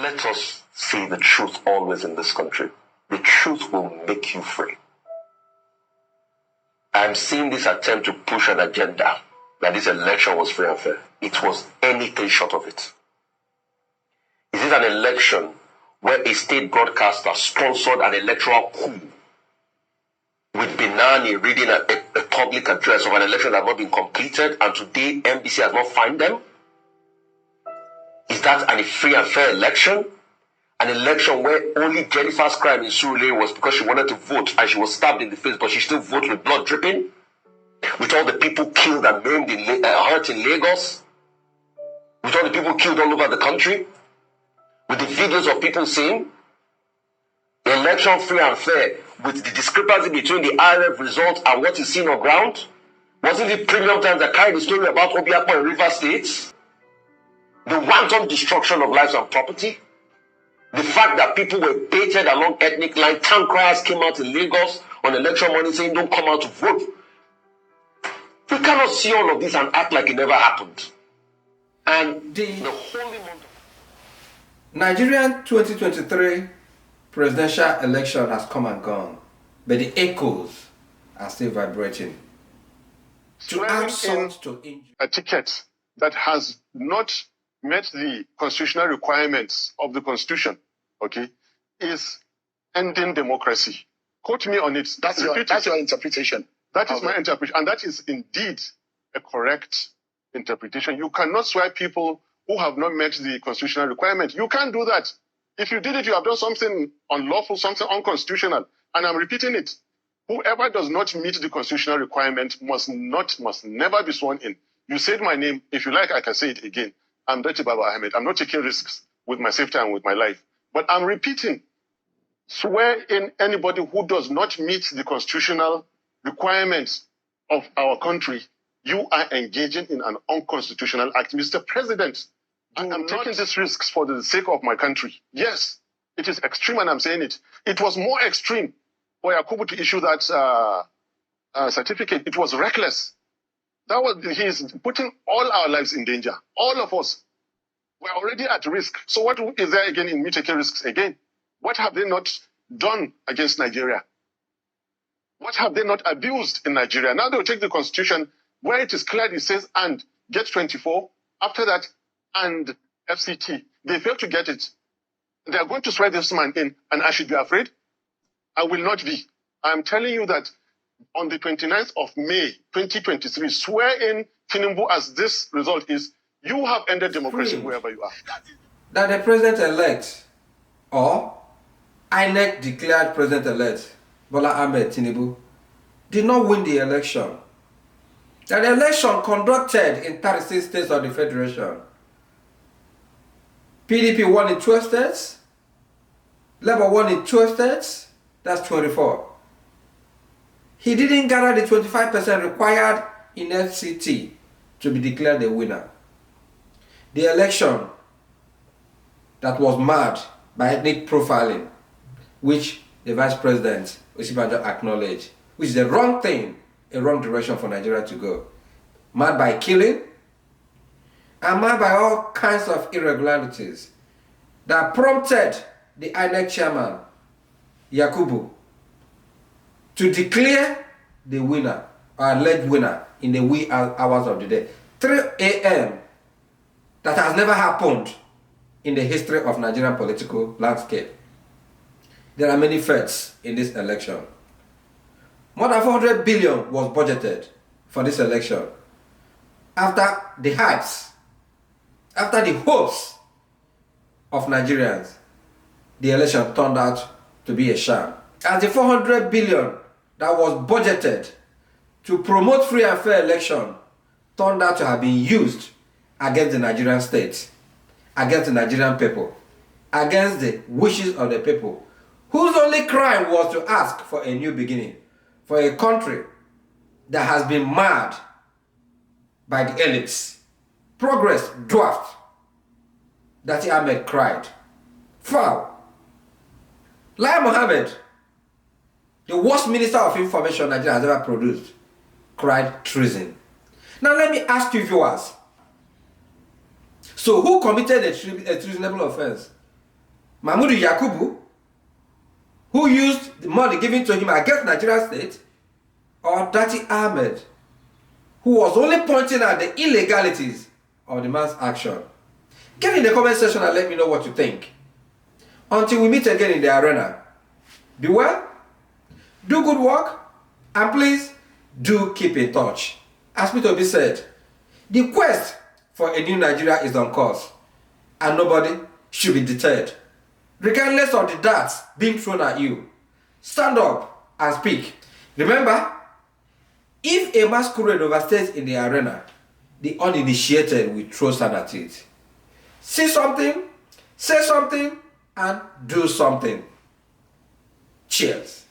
Let us say the truth always in this country. The truth will make you free. I'm seeing this attempt to push an agenda that this election was free and fair. It was anything short of it. Is it an election where a state broadcaster sponsored an electoral coup with Benani reading a public address of an election that has not been completed, and today NBC has not found them? Is that a free and fair election? An election where only Jennifer's crime in Surulere was because she wanted to vote and she was stabbed in the face, but she still voted with blood dripping? With all the people killed and maimed hurt in Lagos? With all the people killed all over the country? With the videos of people saying the election free and fair, with the discrepancy between the IRF result and what is seen on ground? Wasn't it Premium Times that carried the story about Obiakpo in River State? The wanton destruction of lives and property? The fact that people were baited along ethnic lines, town criers came out in Lagos on election morning saying don't come out to vote. We cannot see all of this and act like it never happened. And the holy month. Nigerian 2023 presidential election has come and gone, but the echoes are still vibrating. To add salt to injury. A ticket that has not met the constitutional requirements of the Constitution, okay, is ending democracy. Quote me on it. That's your interpretation. That is my interpretation. And that is indeed a correct interpretation. You cannot swear people who have not met the constitutional requirement. You can't do that. If you did it, you have done something unlawful, something unconstitutional. And I'm repeating it. Whoever does not meet the constitutional requirement must never be sworn in. You said my name. If you like, I can say it again. I'm Datti Baba Ahmed. I'm not taking risks with my safety and with my life. But I'm repeating. Swear in anybody who does not meet the constitutional requirements of our country. You are engaging in an unconstitutional act. Mr. President, I am taking these risks for the sake of my country. Yes, it is extreme and I'm saying it. It was more extreme for Yakubu to issue that certificate. It was reckless. He is putting all our lives in danger. All of us. We're already at risk. So what is there again in me taking risks again? What have they not done against Nigeria? What have they not abused in Nigeria? Now they'll take the constitution where it is clear, it says, and get 24. After that, and FCT. They fail to get it. They are going to swear this man in, and I should be afraid? I will not be. I am telling you that on the 29th of May, 2023, swear in Tinubu as this result is, you have ended democracy wherever you are. That the president-elect, or INEC declared president-elect, Bola Ahmed Tinubu, did not win the election. That the election conducted in 36 states of the Federation. PDP won in 12 states, Labour won in 12 states, that's 24. He didn't gather the 25% required in FCT to be declared the winner. The election that was marred by ethnic profiling, which the Vice President Osibanjo acknowledged, which is the wrong thing, a wrong direction for Nigeria to go. Marred by killing, and marred by all kinds of irregularities that prompted the INEC chairman, Yakubu, to declare the winner, or alleged winner, in the wee hours of the day. 3 a.m. That has never happened in the history of Nigerian political landscape. There are many fates in this election. More than 400 billion was budgeted for this election. After the hypes, after the hopes of Nigerians, the election turned out to be a sham. As the 400 billion that was budgeted to promote free and fair election turned out to have been used against the Nigerian state, against the Nigerian people, against the wishes of the people, whose only crime was to ask for a new beginning, for a country that has been marred by the elites. Progress dwarfed. Datti Ahmed cried. Foul. Lai Mohammed, the worst minister of information Nigeria has ever produced, cried treason. Now let me ask you viewers. So who committed a treasonable offense? Mahmood Yakubu, who used the money given to him against Nigeria State, or Datti Ahmed, who was only pointing at the illegalities of the man's action? Get in the comment section and let me know what you think. Until we meet again in the arena, be well, do good work, and please do keep in touch. As P2B said, the quest for a new Nigeria is on course, and nobody should be deterred. Regardless of the darts being thrown at you, stand up and speak. Remember, if a masquerade overstays in the arena, the uninitiated will throw sand at it. See something, say something, and do something. Cheers.